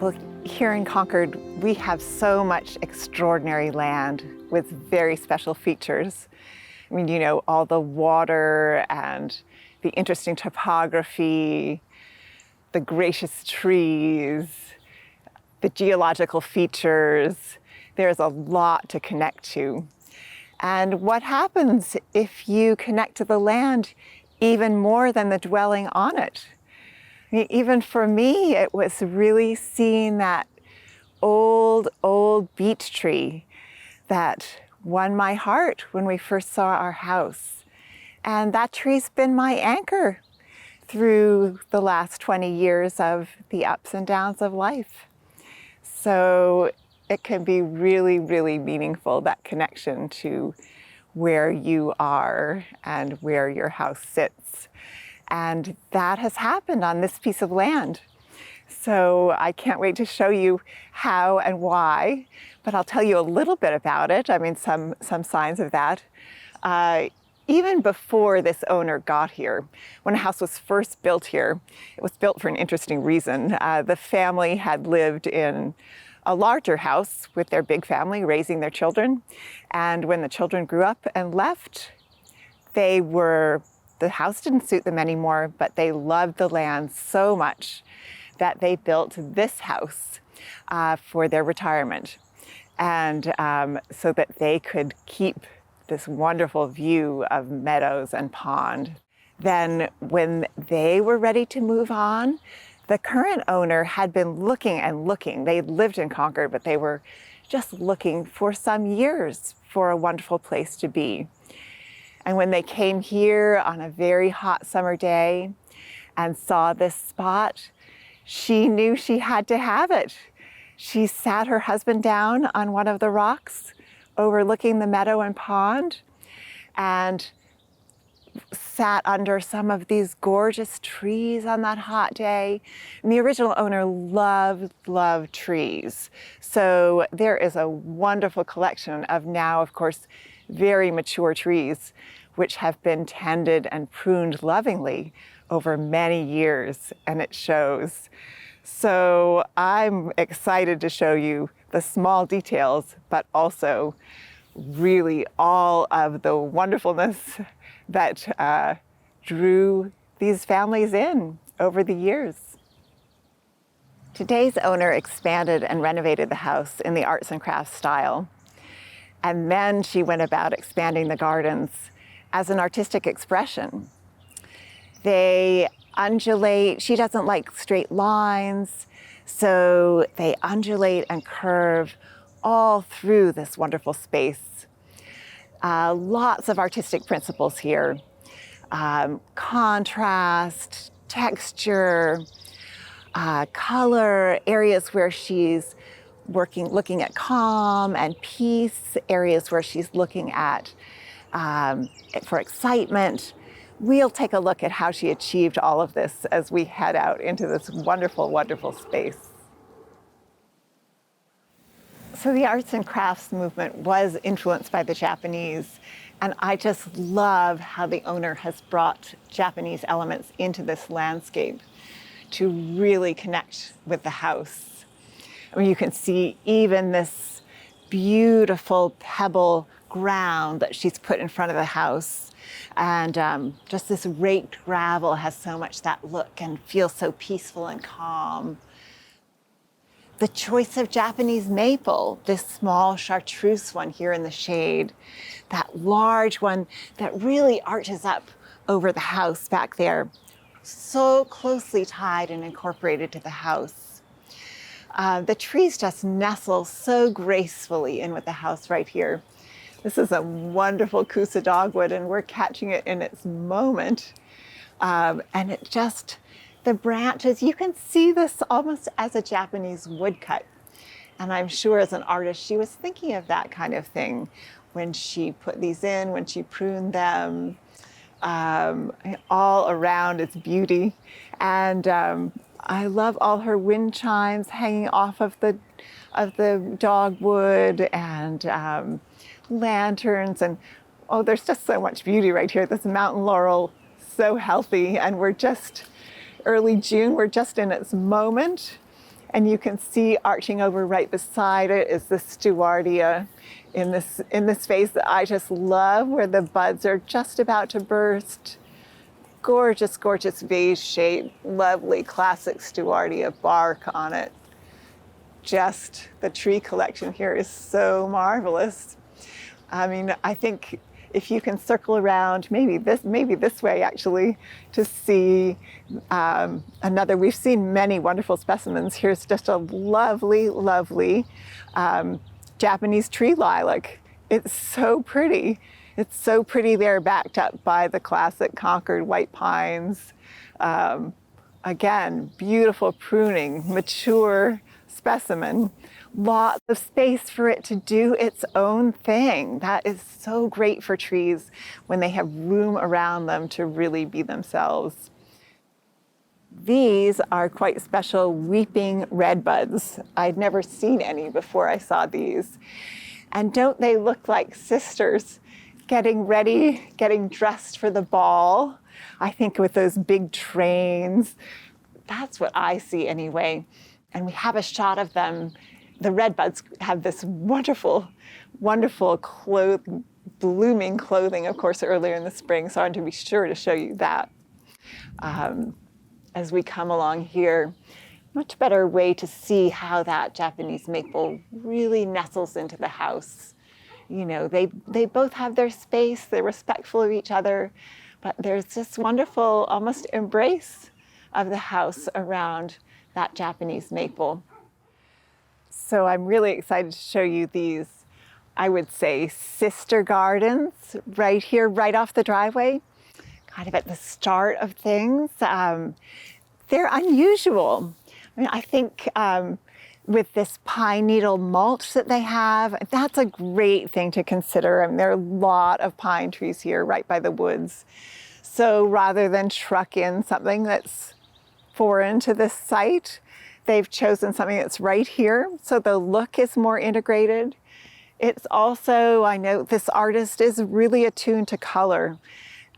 Well, here in Concord, we have so much extraordinary land with very special features. I mean, all the water and the interesting topography, the gracious trees, the geological features. There's a lot to connect to. And what happens if you connect to the land even more than the dwelling on it? I mean, even for me, it was really seeing that old beech tree that won my heart when we first saw our house. And that tree's been my anchor through the last 20 years of the ups and downs of life. So it can be really, really meaningful, that connection to where you are and where your house sits. And that has happened on this piece of land. So I can't wait to show you how and why, but I'll tell you a little bit about it. I mean, some signs of that. Even before this owner got here, when a house was first built here, it was built for an interesting reason. The family had lived in a larger house with their big family, raising their children. And when the children grew up and left, the house didn't suit them anymore, but they loved the land so much that they built this house for their retirement. And so that they could keep this wonderful view of meadows and pond. Then when they were ready to move on, the current owner had been looking and looking. They lived in Concord, but they were just looking for some years for a wonderful place to be. And when they came here on a very hot summer day and saw this spot, she knew she had to have it. She sat her husband down on one of the rocks overlooking the meadow and pond and sat under some of these gorgeous trees on that hot day. And the original owner loved trees. So there is a wonderful collection of now, of course, very mature trees, which have been tended and pruned lovingly over many years, and it shows. So I'm excited to show you the small details, but also really all of the wonderfulness that drew these families in over the years. Today's owner expanded and renovated the house in the arts and crafts style. And then she went about expanding the gardens as an artistic expression. They undulate. She doesn't like straight lines, so they undulate and curve all through this wonderful space. Lots of artistic principles here. Contrast, texture, color, areas where she's looking at calm and peace, areas where she's looking at for excitement. We'll take a look at how she achieved all of this as we head out into this wonderful, wonderful space. So the arts and crafts movement was influenced by the Japanese, and I just love how the owner has brought Japanese elements into this landscape to really connect with the house. I mean, you can see even this beautiful pebble ground that she's put in front of the house. And just this raked gravel has so much that look and feels so peaceful and calm. The choice of Japanese maple, this small chartreuse one here in the shade, that large one that really arches up over the house back there, so closely tied and incorporated to the house. The trees just nestle so gracefully in with the house right here. This is a wonderful Kusa dogwood, and we're catching it in its moment. And it just, the branches, you can see this almost as a Japanese woodcut. And I'm sure as an artist, she was thinking of that kind of thing when she put these in, when she pruned them, all around its beauty. And I love all her wind chimes hanging off of the dogwood and lanterns, and there's just so much beauty right here. This mountain laurel, so healthy, and we're just early June, we're just in its moment. And you can see arching over right beside it is the Stewardia in this vase that I just love, where the buds are just about to burst. Gorgeous, gorgeous vase shape, lovely classic Stewardia bark on it. Just the tree collection here is so marvelous. I mean, I think if you can circle around, maybe this way actually, to see another. We've seen many wonderful specimens. Here's just a lovely, lovely Japanese tree lilac. It's so pretty. It's so pretty there, backed up by the classic Concord white pines. Again, beautiful pruning, mature specimen. Lots of space for it to do its own thing. That is so great for trees when they have room around them to really be themselves. These are quite special weeping redbuds. I'd never seen any before I saw these. And don't they look like sisters getting ready, getting dressed for the ball? I think with those big trains. That's what I see anyway. And we have a shot of them. The redbuds have this wonderful, wonderful blooming clothing, of course, earlier in the spring, so I want to be sure to show you that. As we come along here, much better way to see how that Japanese maple really nestles into the house. You know, they both have their space, they're respectful of each other, but there's this wonderful almost embrace of the house around that Japanese maple. So I'm really excited to show you these, I would say, sister gardens right here, right off the driveway, kind of at the start of things. They're unusual. I mean, I think with this pine needle mulch that they have, that's a great thing to consider. I mean, there are a lot of pine trees here right by the woods. So rather than truck in something that's foreign to this site, they've chosen something that's right here, so the look is more integrated. It's also, I know this artist is really attuned to color,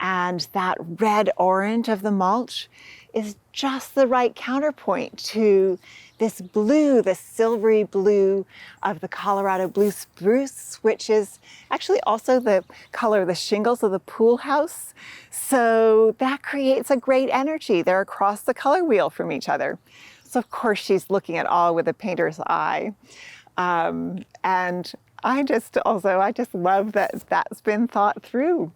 and that red-orange of the mulch is just the right counterpoint to this blue, this silvery blue of the Colorado blue spruce, which is actually also the color of the shingles of the pool house. So that creates a great energy. They're across the color wheel from each other. So of course she's looking at all with a painter's eye. And I just love that that's been thought through.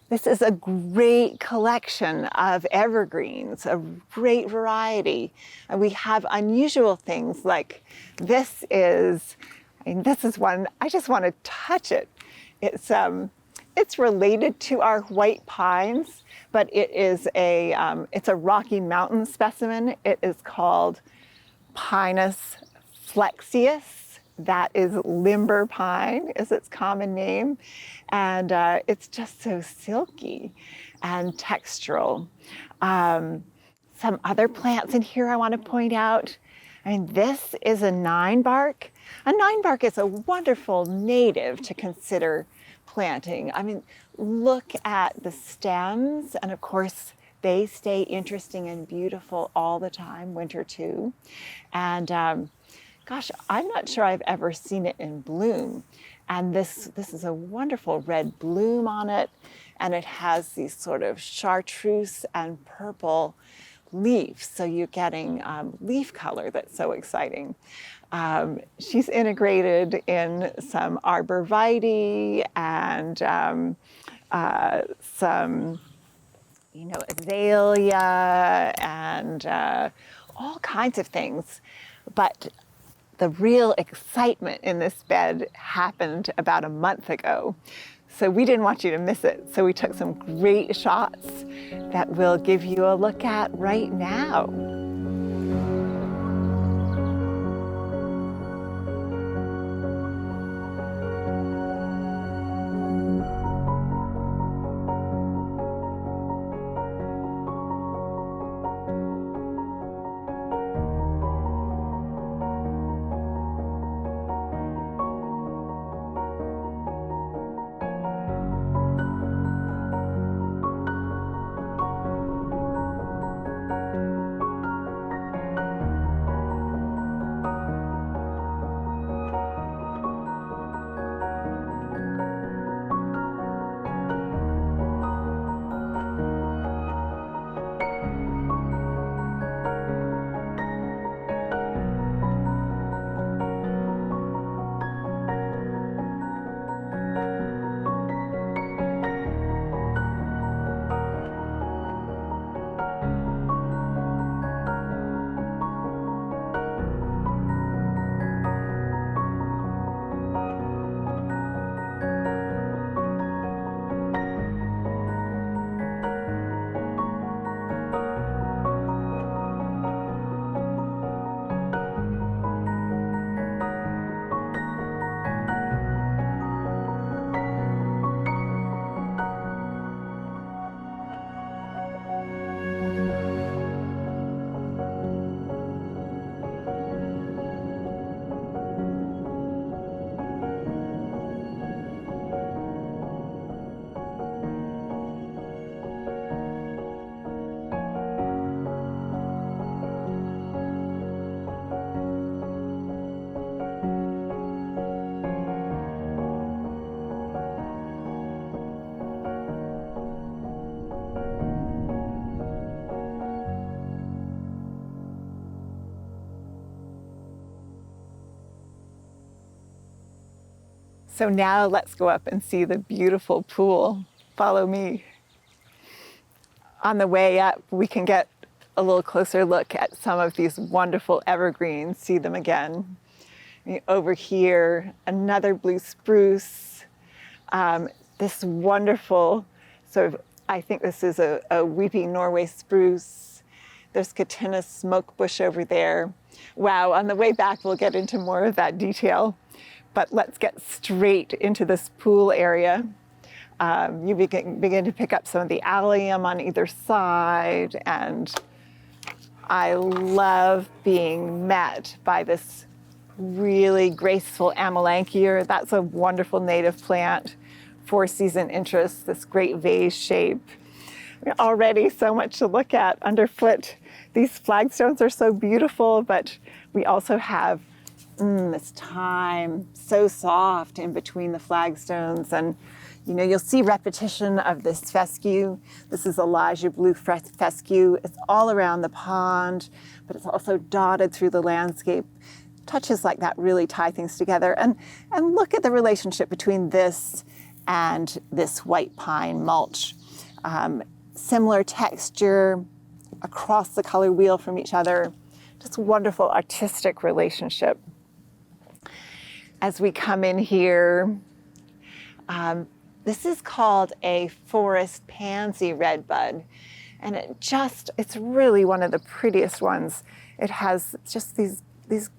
This is a great collection of evergreens, a great variety. And we have unusual things like this is one, I just want to touch it. It's related to our white pines, but it's a Rocky Mountain specimen. It is called Pinus flexius. That is limber pine, is its common name. And it's just so silky and textural. Some other plants in here I want to point out. I mean, this is a ninebark. A ninebark is a wonderful native to consider planting. I mean, look at the stems, and of course, they stay interesting and beautiful all the time, winter too. And gosh, I'm not sure I've ever seen it in bloom. And this is a wonderful red bloom on it, and it has these sort of chartreuse and purple leaves. So you're getting leaf color that's so exciting. She's integrated in some arborvitae and some, azalea and all kinds of things. But the real excitement in this bed happened about a month ago. So we didn't want you to miss it. So we took some great shots that we'll give you a look at right now. So now let's go up and see the beautiful pool. Follow me. On the way up, we can get a little closer look at some of these wonderful evergreens, see them again. Over here, another blue spruce. This wonderful sort of, I think this is a weeping Norway spruce. There's Katina smoke bush over there. Wow, on the way back, we'll get into more of that detail. But let's get straight into this pool area. You begin to pick up some of the allium on either side, and I love being met by this really graceful amelanchier. That's a wonderful native plant, four-season interest, this great vase shape. Already so much to look at underfoot. These flagstones are so beautiful, but we also have this thyme, so soft in between the flagstones. And you'll see repetition of this fescue. This is Elijah blue fescue. It's all around the pond, but it's also dotted through the landscape. Touches like that really tie things together. And look at the relationship between this and this white pine mulch. Similar texture across the color wheel from each other. Just wonderful artistic relationship. As we come in here, this is called a forest pansy redbud, and it's really one of the prettiest ones. It has just these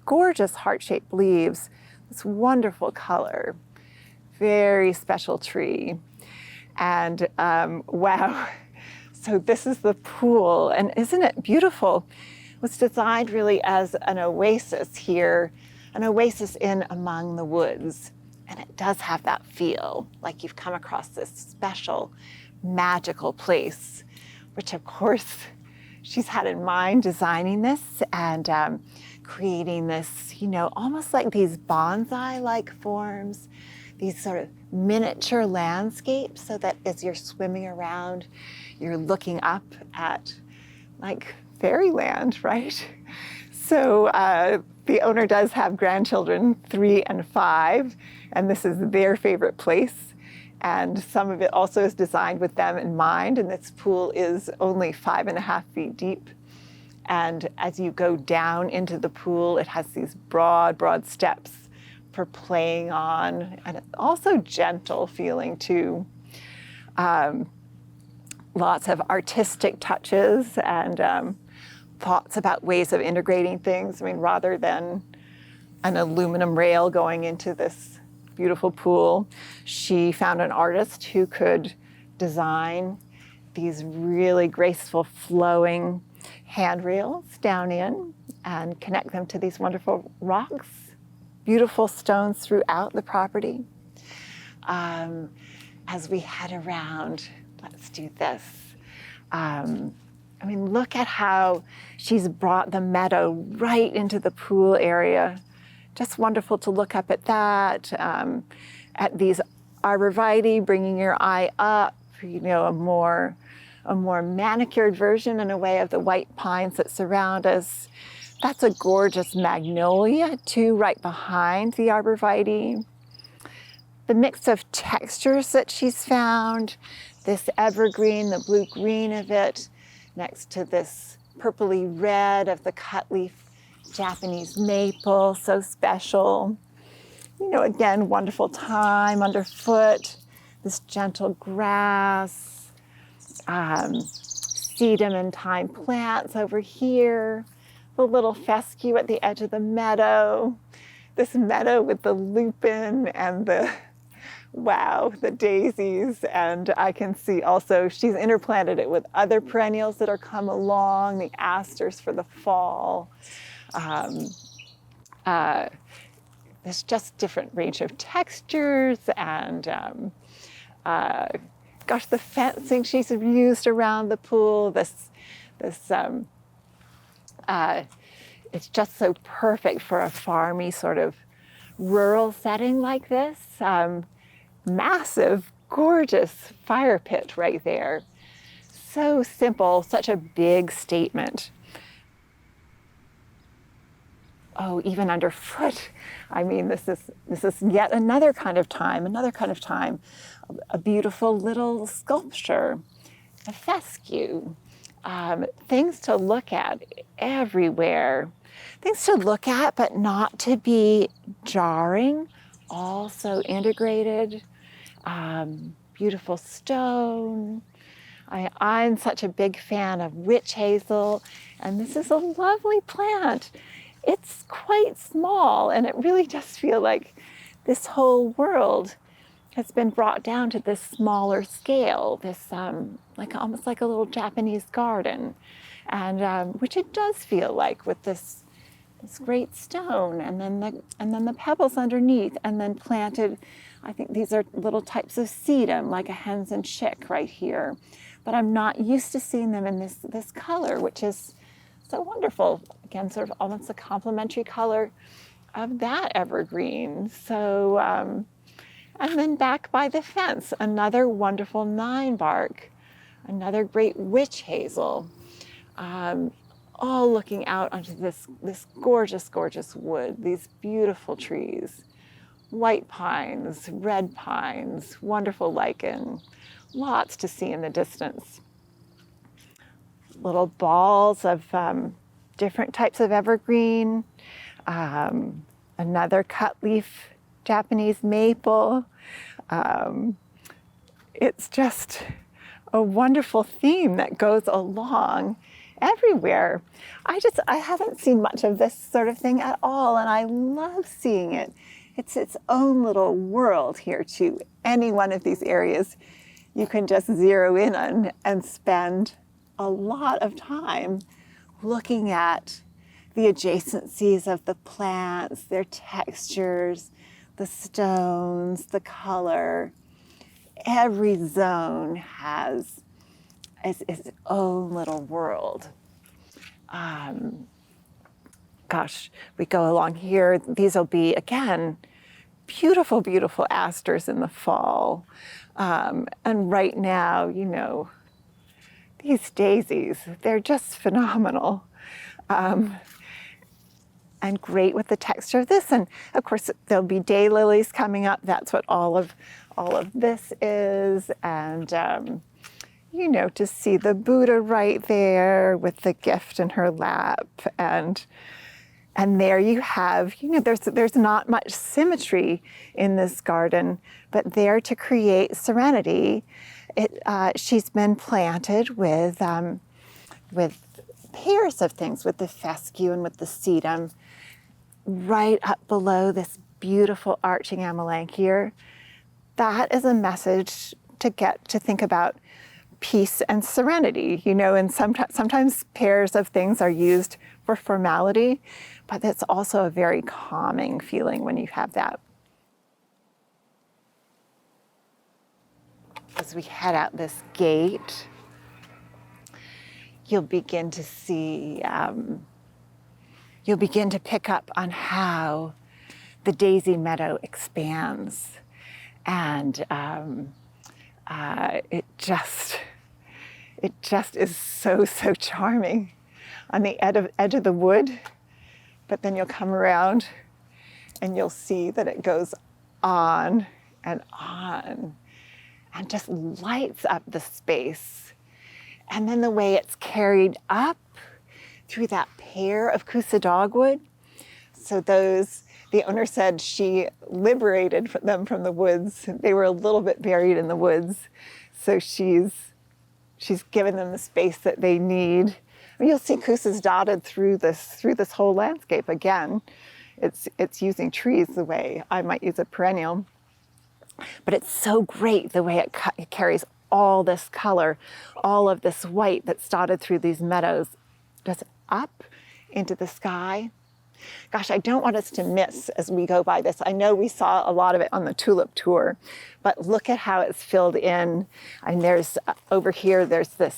gorgeous heart-shaped leaves, this wonderful color, very special tree. And wow, so this is the pool, and isn't it beautiful? It was designed really as an oasis here, an oasis in among the woods. And it does have that feel, like you've come across this special, magical place, which of course she's had in mind designing this and creating this, almost like these bonsai-like forms, these sort of miniature landscapes, so that as you're swimming around, you're looking up at like fairyland, right? So the owner does have grandchildren, 3 and 5, and this is their favorite place. And some of it also is designed with them in mind, and this pool is only 5.5 feet deep. And as you go down into the pool, it has these broad steps for playing on, and it's also gentle feeling too. Lots of artistic touches and thoughts about ways of integrating things. I mean, rather than an aluminum rail going into this beautiful pool, she found an artist who could design these really graceful flowing handrails down in and connect them to these wonderful rocks, beautiful stones throughout the property. As we head around, let's do this. Look at how she's brought the meadow right into the pool area. Just wonderful to look up at that, at these arborvitae, bringing your eye up, a more manicured version in a way of the white pines that surround us. That's a gorgeous magnolia too, right behind the arborvitae. The mix of textures that she's found, this evergreen, the blue-green of it, next to this purpley red of the cutleaf Japanese maple, so special. Again, wonderful thyme underfoot, this gentle grass, sedum and thyme plants over here, the little fescue at the edge of the meadow, this meadow with the lupin and the daisies. And I can see also she's interplanted it with other perennials that are come along, the asters for the fall. There's just different range of textures and the fencing she's used around the pool. It's just so perfect for a farmy sort of rural setting like this. Massive, gorgeous fire pit right there. So simple, such a big statement. oh, even underfoot. I mean, this is yet another kind of time, a beautiful little sculpture, a fescue, things to look at everywhere, things to look at, but not to be jarring, also integrated, beautiful stone. I'm such a big fan of witch hazel, and this is a lovely plant. It's quite small, and it really does feel like this whole world has been brought down to this smaller scale, this like almost like a little Japanese garden, and which it does feel like with this great stone, and then the pebbles underneath, and then planted. I think these are little types of sedum, like a hens and chick right here, but I'm not used to seeing them in this color, which is so wonderful. Again, sort of almost a complementary color of that evergreen. So, and then back by the fence, another wonderful 9-bark, another great witch hazel, all looking out onto this gorgeous, gorgeous wood, these beautiful trees, white pines, red pines, wonderful lichen, lots to see in the distance. Little balls of different types of evergreen, another cut leaf Japanese maple. It's just a wonderful theme that goes along everywhere. I haven't seen much of this sort of thing at all, and I love seeing it. It's its own little world here too. Any one of these areas you can just zero in on and spend a lot of time looking at the adjacencies of the plants, their textures, the stones, the color. Every zone has its own little world. Gosh, we go along here. These will be, again, beautiful, beautiful asters in the fall. And right now, you know, these daisies, they're just phenomenal. And great with the texture of this. And of course, there'll be daylilies coming up. That's what all of this is. And you know, to see the Buddha right there with the gift in her lap. And there you have, you know, there's not much symmetry in this garden, but there to create serenity, she's been planted with pairs of things, with the fescue and with the sedum, right up below this beautiful arching amelanchier. That is a message to get to think about peace and serenity, you know, and sometimes pairs of things are used for formality, but it's also a very calming feeling when you have that. As we head out this gate, you'll begin to see, you'll begin to pick up on how the daisy meadow expands. And it just is so charming on the edge of the wood. But then you'll come around and you'll see that it goes on and just lights up the space. And then the way it's carried up through that pair of Kusa dogwood. So the owner said she liberated them from the woods. They were a little bit buried in the woods. So she's given them the space that they need. And you'll see kusas dotted through this whole landscape. Again, it's using trees the way I might use a perennial. But it's so great the way it carries all this color, all of this white that's dotted through these meadows, just up into the sky. Gosh, I don't want us to miss as we go by this. I know we saw a lot of it on the tulip tour, but look at how it's filled in. And there's, over here, there's the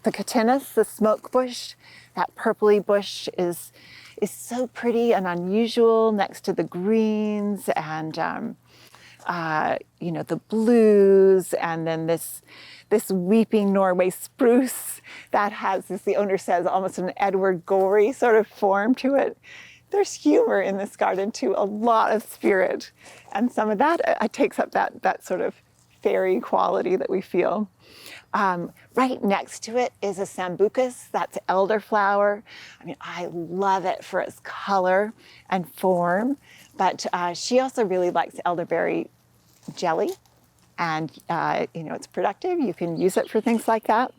cotinus, the smoke bush. That purpley bush is so pretty and unusual next to the greens and you know, the blues, and then this weeping Norway spruce that has, as the owner says, almost an Edward Gorey sort of form to it. there's humor in this garden too, a lot of spirit. And some of that takes up that sort of fairy quality that we feel. Right next to it is a sambucus, that's elderflower. I mean, I love it for its color and form, but she also really likes elderberry jelly, and it's productive. You can use it for things like that.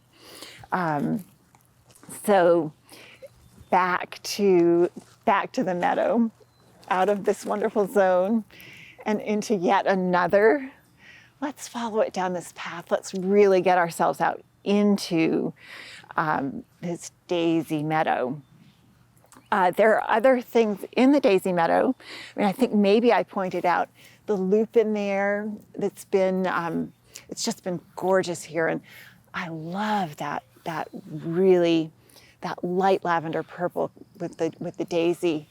So back to the meadow, out of this wonderful zone and into yet another. Let's follow it down this path. Let's really get ourselves out into this daisy meadow. There are other things in the daisy meadow. I mean, I think maybe I pointed out the lupin there that's been, it's just been gorgeous here. And I love that light lavender purple with the daisy.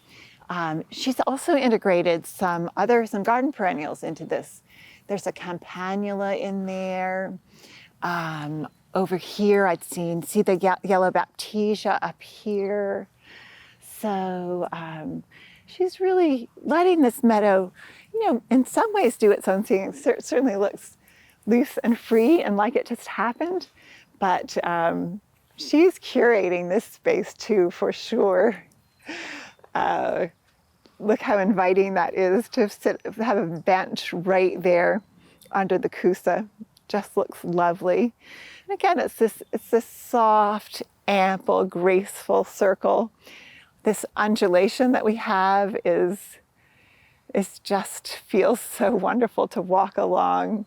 She's also integrated some garden perennials into this. There's a campanula in there. Over here, see the yellow baptisia up here. So she's really letting this meadow, in some ways do its own thing. It certainly looks loose and free and like it just happened, but she's curating this space too, for sure. Look how inviting that is to have a bench right there under the kusa. Just looks lovely. And again, it's this soft, ample, graceful circle. This undulation that we have is just feels so wonderful to walk along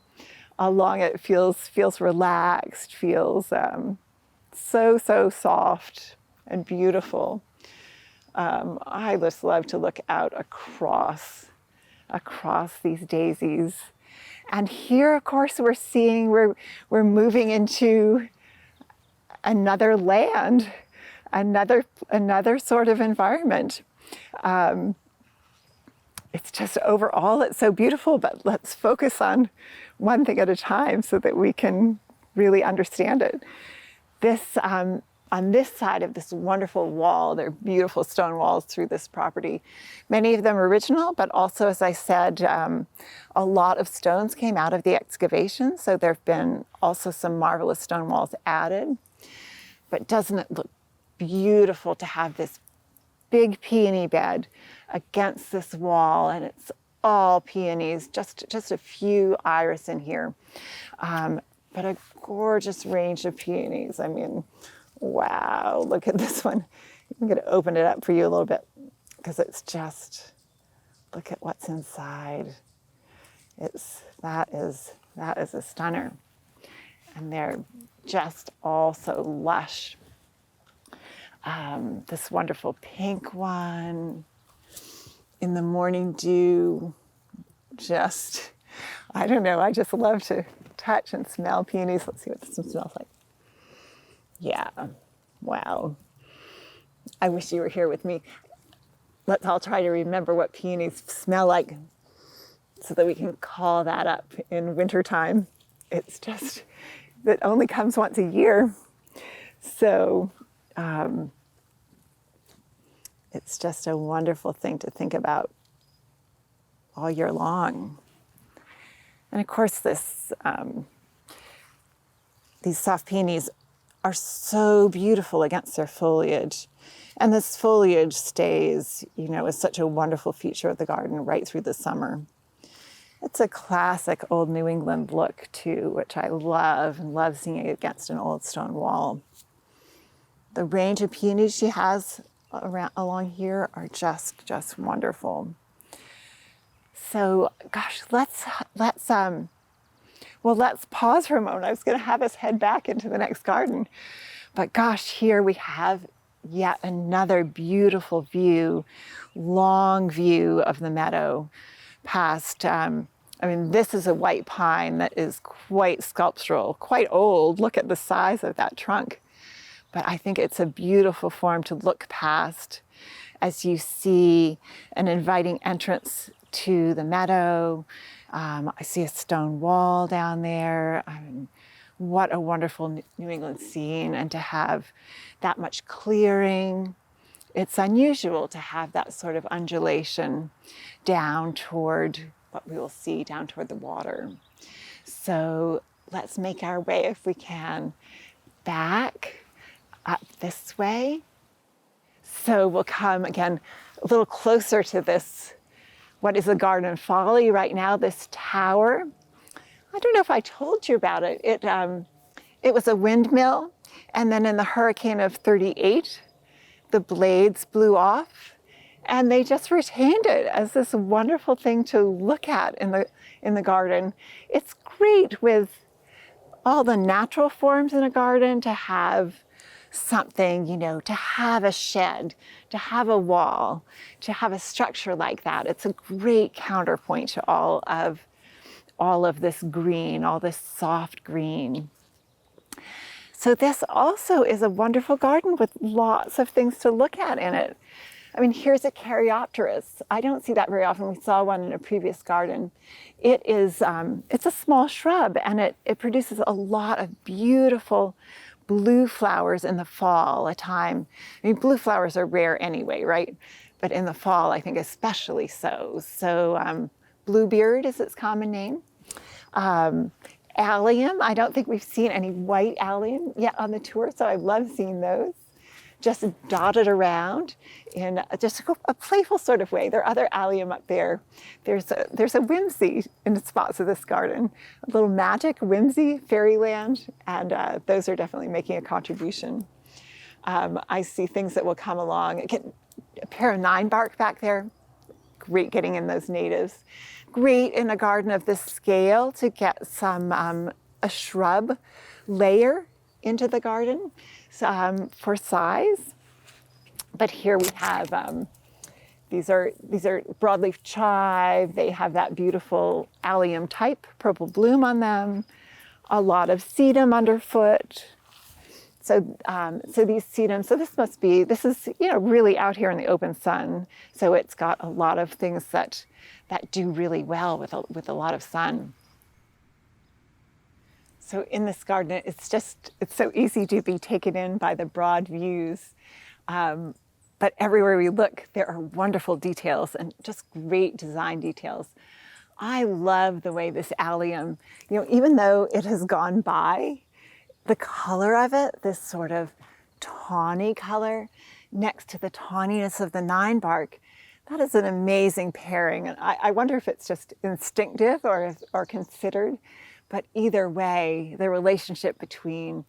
it. Feels relaxed, feels so soft and beautiful. I just love to look out across these daisies. And here, of course, we're moving into another land, another sort of environment. It's just overall, it's so beautiful, but let's focus on one thing at a time so that we can really understand it. On this side of this wonderful wall, there are beautiful stone walls through this property. Many of them original, but also, as I said, a lot of stones came out of the excavation. So there have been also some marvelous stone walls added. But doesn't it look beautiful to have this big peony bed against this wall, and it's all peonies, just a few iris in here, but a gorgeous range of peonies. I mean, wow, look at this one. I'm going to open it up for you a little bit because it's just, look at what's inside. That is a stunner. And they're just all so lush. This wonderful pink one in the morning dew. Just, I don't know, I just love to touch and smell peonies. Let's see what this one smells like. Yeah, wow. I wish you were here with me. Let's all try to remember what peonies smell like so that we can call that up in wintertime. It's just, it only comes once a year. So it's just a wonderful thing to think about all year long. And of course, these soft peonies are so beautiful against their foliage. And this foliage stays, is such a wonderful feature of the garden right through the summer. It's a classic old New England look too, which I love, and love seeing it against an old stone wall. The range of peonies she has along here are just wonderful. So, gosh, let's pause for a moment. I was going to have us head back into the next garden, but gosh, here we have yet another beautiful view, long view of the meadow past. This is a white pine that is quite sculptural, quite old. Look at the size of that trunk. But I think it's a beautiful form to look past as you see an inviting entrance to the meadow. I see a stone wall down there. What a wonderful New England scene, and to have that much clearing it's unusual to have that sort of undulation down toward what we will see down toward the water. So let's make our way, if we can, back up this way. So we'll come again a little closer to this, what is the Garden Folly right now, this tower. I don't know if I told you about it. It was a windmill, and then in the hurricane of 38, the blades blew off, and they just retained it as this wonderful thing to look at in the garden. It's great with all the natural forms in a garden to have something, to have a shed, to have a wall, to have a structure like that. It's a great counterpoint to all of this green, all this soft green. So this also is a wonderful garden with lots of things to look at in it. I mean, here's a Caryopteris. I don't see that very often. We saw one in a previous garden. It's a small shrub, and it produces a lot of beautiful blue flowers in the fall, a time. I mean, blue flowers are rare anyway, right? But in the fall, I think especially so. So Bluebeard is its common name. Allium, I don't think we've seen any white allium yet on the tour, so I love seeing those. Just dotted around in just a playful sort of way. There are other allium up there. There's a whimsy in spots of this garden, a little magic, whimsy, fairyland, and those are definitely making a contribution. I see things that will come along. A pair of 9-bark back there, great getting in those natives. Great in a garden of this scale to get a shrub layer into the garden for size. But here we have, these are broadleaf chive. They have that beautiful allium type purple bloom on them, a lot of sedum underfoot. So these sedums, this is really out here in the open sun. So it's got a lot of things that do really well with a lot of sun. So in this garden, it's so easy to be taken in by the broad views. But everywhere we look, there are wonderful details and just great design details. I love the way this allium, even though it has gone by, the color of it, this sort of tawny color next to the tawniness of the 9-bark, that is an amazing pairing. And I wonder if it's just instinctive or considered. But either way, the relationship between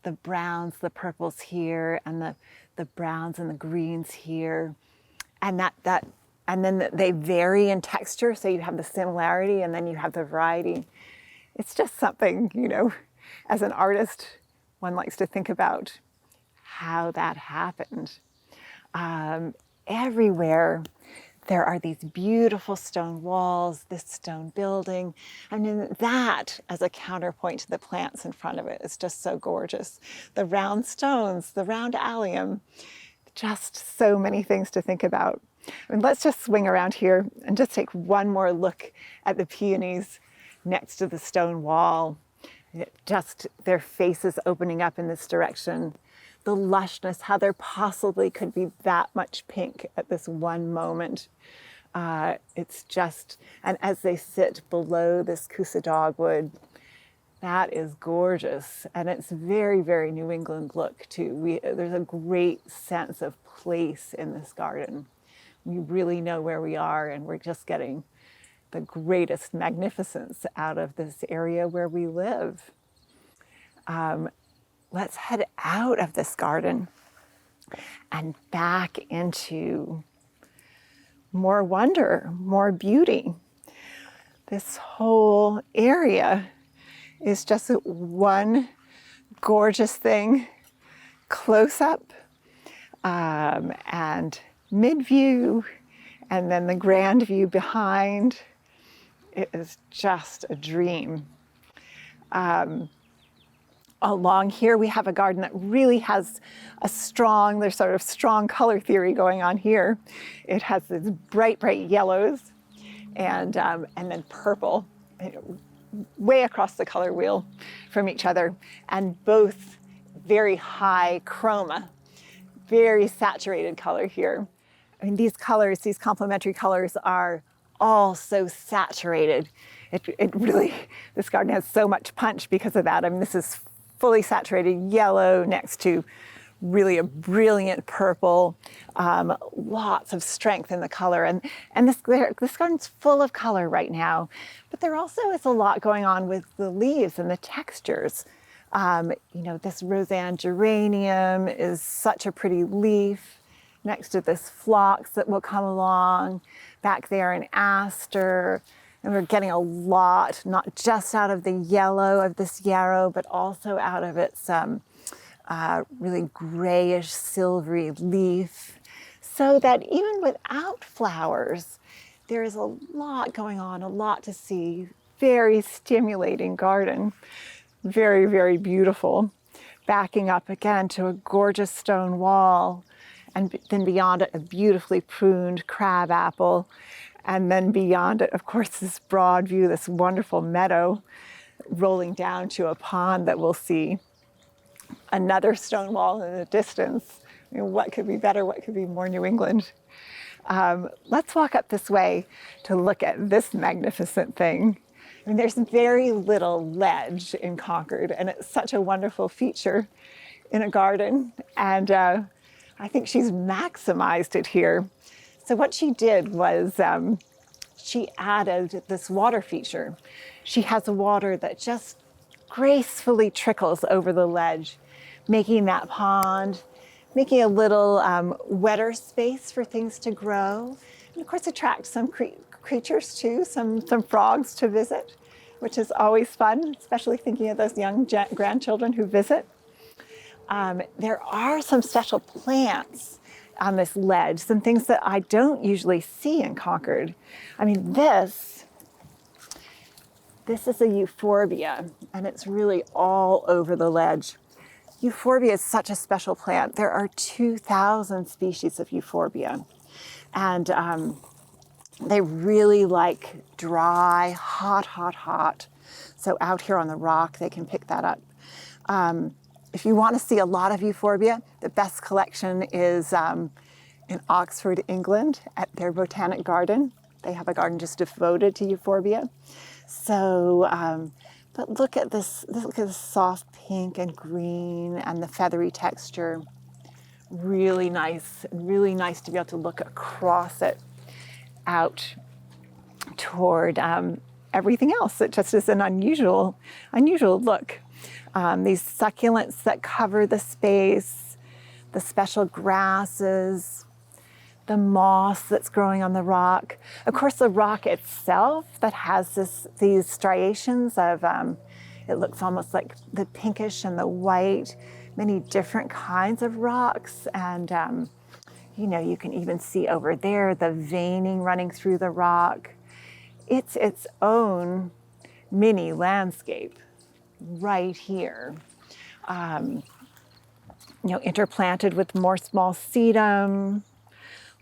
the browns, the purples here, and the browns and the greens here, and then they vary in texture, so you have the similarity and then you have the variety. It's just something, as an artist, one likes to think about how that happened. Everywhere there are these beautiful stone walls, this stone building. I mean, that as a counterpoint to the plants in front of it is just so gorgeous. The round stones, the round allium, just so many things to think about. I mean, let's just swing around here and just take one more look at the peonies next to the stone wall. Just their faces opening up in this direction. The lushness, how there possibly could be that much pink at this one moment. It's just, and as they sit below this Coosa dogwood, that is gorgeous. And it's very, very New England look too. There's a great sense of place in this garden. We really know where we are, and we're just getting the greatest magnificence out of this area where we live. Let's head out of this garden and back into more wonder, more beauty. This whole area is just one gorgeous thing, close up and mid view, and then the grand view behind. It is just a dream. Along here, we have a garden that really has there's sort of strong color theory going on here. It has these bright, bright yellows and then purple, way across the color wheel from each other, and both very high chroma. very saturated color here. I mean, these colors, these complementary colors are all so saturated. It really, this garden has so much punch because of that. I mean, this is fully saturated yellow next to really a brilliant purple, lots of strength in the color. And this garden's full of color right now, but there also is a lot going on with the leaves and the textures. You know, this Roseanne geranium is such a pretty leaf next to this phlox that will come along. Back there an aster. And we're getting a lot, not just out of the yellow of this yarrow, but also out of its really grayish, silvery leaf. So that even without flowers, there is a lot going on, a lot to see. Very stimulating garden. Very, very beautiful. Backing up again to a gorgeous stone wall. And then beyond it, a beautifully pruned crabapple. And then beyond it, of course, this broad view, this wonderful meadow rolling down to a pond that we'll see. Another stone wall in the distance. I mean, what could be better? What could be more New England? Let's walk up this way to look at this magnificent thing. I mean, there's very little ledge in Concord, and it's such a wonderful feature in a garden. And I think she's maximized it here. So what she did was she added this water feature. She has a water that just gracefully trickles over the ledge, making that pond, making a little wetter space for things to grow. And of course attract some creatures too, some frogs to visit, which is always fun, especially thinking of those young grandchildren who visit. There are some special plants on this ledge, some things that I don't usually see in Concord. I mean, this is a euphorbia, and it's really all over the ledge. Euphorbia is such a special plant. There are 2,000 species of euphorbia, and they really like dry, hot. So out here on the rock, they can pick that up. If you want to see a lot of euphorbia, the best collection is in Oxford, England, at their botanic garden. They have a garden just devoted to euphorbia. So, but look at this soft pink and green and the feathery texture. Really nice to be able to look across it out toward everything else. It just is an unusual look. These succulents that cover the space, the special grasses, the moss that's growing on the rock. Of course, the rock itself that has these striations of, it looks almost like the pinkish and the white, many different kinds of rocks. And, you know, you can even see over there the veining running through the rock. It's its own mini landscape right here. You know, interplanted with more small sedum.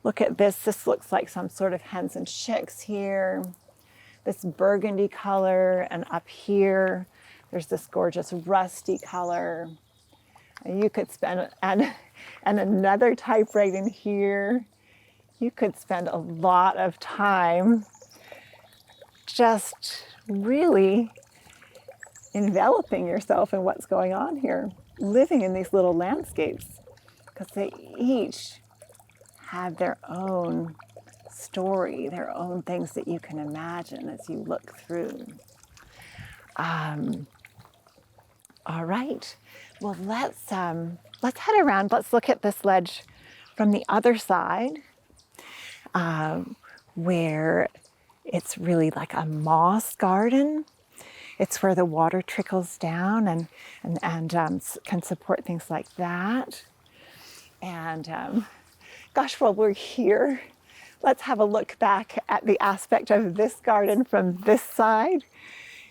Look at this. This looks like some sort of hens and chicks here. This burgundy color, and up here, there's this gorgeous rusty color. And you could spend, and another type right in here. You could spend a lot of time just really enveloping yourself in what's going on here, living in these little landscapes, because they each have their own story, their own things that you can imagine as you look through. All right, well, let's head around. Let's look at this ledge from the other side, where it's really like a moss garden. It's where the water trickles down and can support things like that. And gosh, while we're here, let's have a look back at the aspect of this garden from this side.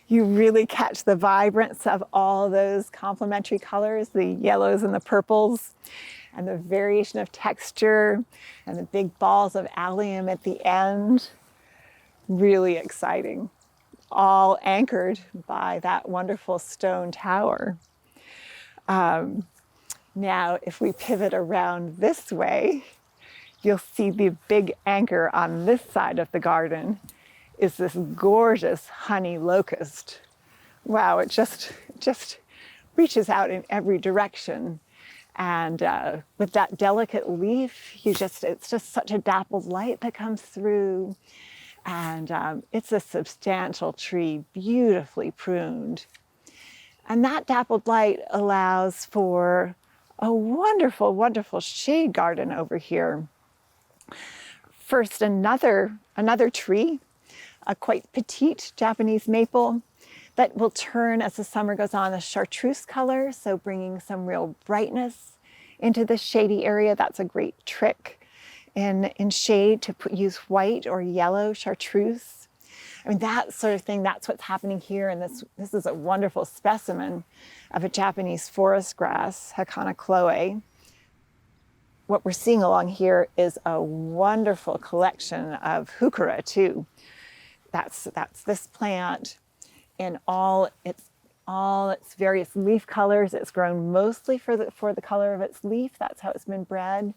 You really catch the vibrance of all those complementary colors, the yellows and the purples, and the variation of texture, and the big balls of allium at the end. Really exciting. All anchored by that wonderful stone tower. Now, if we pivot around this way, you'll see the big anchor on this side of the garden is this gorgeous honey locust. Wow, it just reaches out in every direction. And with that delicate leaf, it's just such a dappled light that comes through. And it's a substantial tree, beautifully pruned. And that dappled light allows for a wonderful, wonderful shade garden over here. First, another tree, a quite petite Japanese maple that will turn as the summer goes on a chartreuse color, so bringing some real brightness into the shady area. That's a great trick in shade to use white or yellow chartreuse. I mean, that sort of thing, that's what's happening here. And this is a wonderful specimen of a Japanese forest grass, Hakana chloe. What we're seeing along here is a wonderful collection of heuchera too. That's this plant in all its various leaf colors. It's grown mostly for the color of its leaf. That's how it's been bred.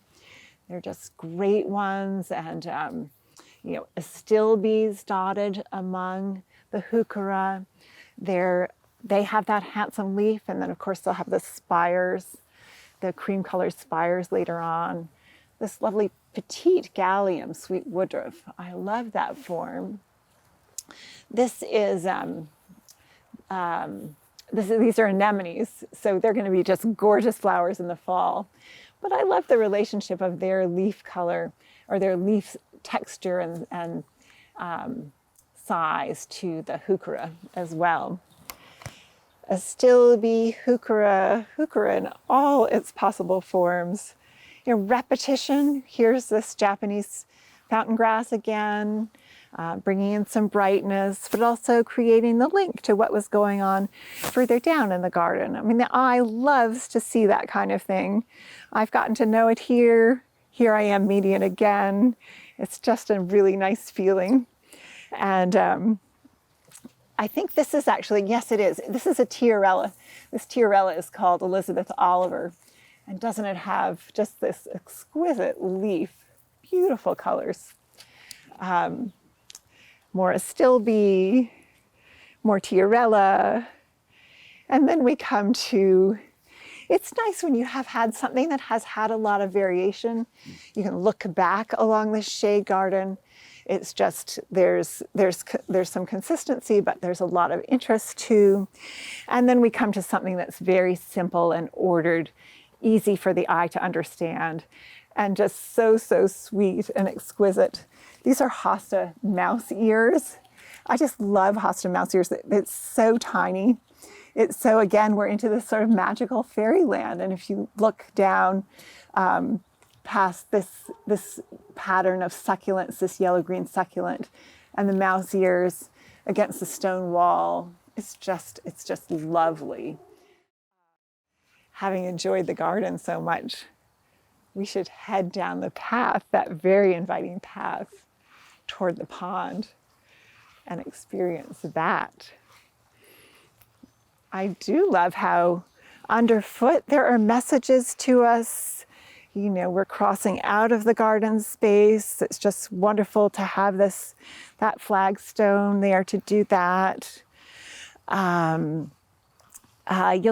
They're just great ones, and astilbes dotted among the heuchera. They have that handsome leaf, and then of course they'll have the spires, the cream-colored spires later on. This lovely petite gallium sweet woodruff. I love that form. This is these are anemones, so they're going to be just gorgeous flowers in the fall. But I love the relationship of their leaf color or their leaf texture and size to the heuchera as well. Astilbe, heuchera in all its possible forms. Repetition. Here's this Japanese fountain grass again, bringing in some brightness, but also creating the link to what was going on further down in the garden. I mean, the eye loves to see that kind of thing. I've gotten to know it here. Here I am meeting it again. It's just a really nice feeling. And I think this is actually, yes it is, this is a tiarella. This tiarella is called Elizabeth Oliver. And doesn't it have just this exquisite leaf, beautiful colors. More astilbe, more tiarella. And then we come to, it's nice when you have had something that has had a lot of variation. You can look back along the shade garden. It's just, there's some consistency, but there's a lot of interest too. And then we come to something that's very simple and ordered, easy for the eye to understand, and just so sweet and exquisite. These are hosta mouse ears. I just love hosta mouse ears. It's so tiny. It's so, again, we're into this sort of magical fairyland. And if you look down past this pattern of succulents, this yellow-green succulent, and the mouse ears against the stone wall, it's just lovely. Having enjoyed the garden so much, we should head down the path, that very inviting path, toward the pond and experience that. I do love how underfoot there are messages to us. We're crossing out of the garden space. It's just wonderful to have that flagstone there to do that. You'll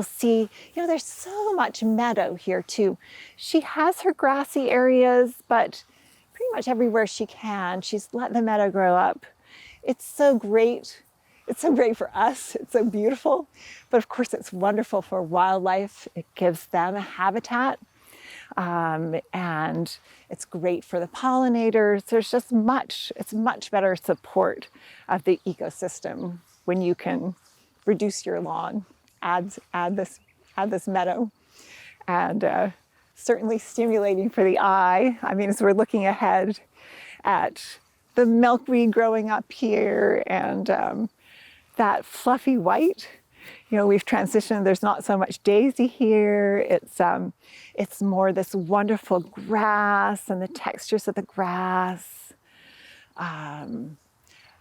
see, there's so much meadow here too. She has her grassy areas, but pretty much everywhere she can, she's let the meadow grow up. It's so great. It's so great for us. It's so beautiful. But of course, it's wonderful for wildlife. It gives them a habitat. And it's great for the pollinators. There's just it's much better support of the ecosystem when you can reduce your lawn. Add this meadow, and certainly stimulating for the eye. I mean, as we're looking ahead at the milkweed growing up here and that fluffy white, we've transitioned. There's not so much daisy here. It's more this wonderful grass and the textures of the grass.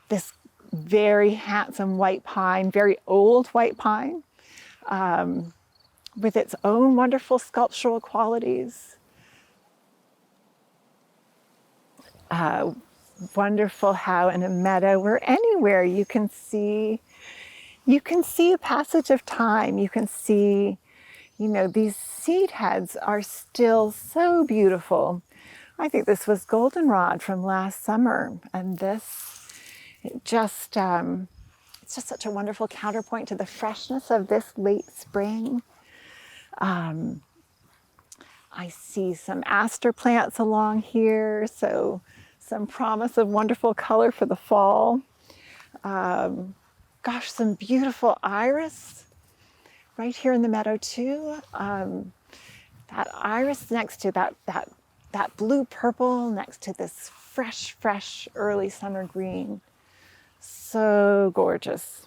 This very handsome white pine, very old white pine. with its own wonderful sculptural qualities. Wonderful how in a meadow or anywhere you can see a passage of time. You can see, these seed heads are still so beautiful. I think this was goldenrod from last summer, and it's just such a wonderful counterpoint to the freshness of this late spring. I see some aster plants along here, so some promise of wonderful color for the fall. Gosh, some beautiful iris right here in the meadow too. That iris next to that blue purple next to this fresh early summer green. So gorgeous.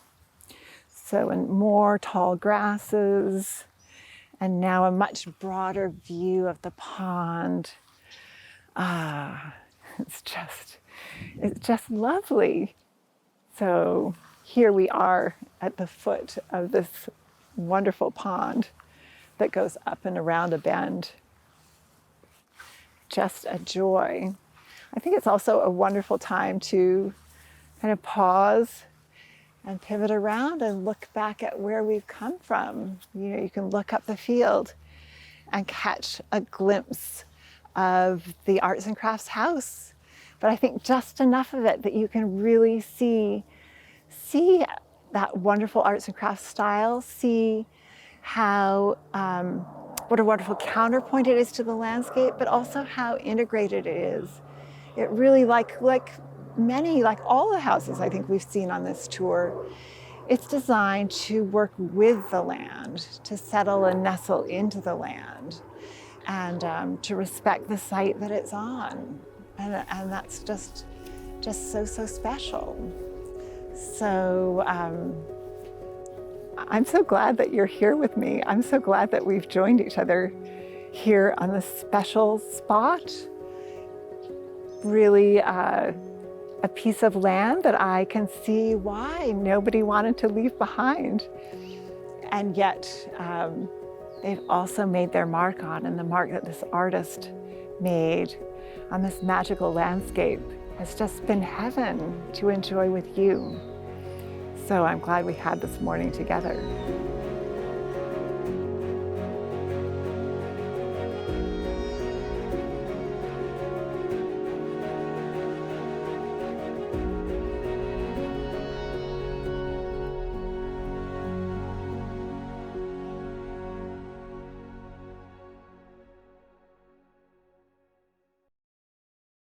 So, and more tall grasses, and now a much broader view of the pond. It's just lovely. So here we are at the foot of this wonderful pond that goes up and around a bend. Just a joy. I think it's also a wonderful time to kind of pause and pivot around and look back at where we've come from. You can look up the field and catch a glimpse of the arts and crafts house. But I think just enough of it that you can really see that wonderful arts and crafts style, see how, what a wonderful counterpoint it is to the landscape, but also how integrated it is. It really, like all the houses I think we've seen on this tour, it's designed to work with the land, to settle and nestle into the land, and to respect the site that it's on. And that's just so special. So I'm so glad that you're here with me. I'm so glad that we've joined each other here on this special spot. Really a piece of land that I can see why nobody wanted to leave behind. And yet they've also made their mark on, and the mark that this artist made on this magical landscape has just been heaven to enjoy with you. So I'm glad we had this morning together.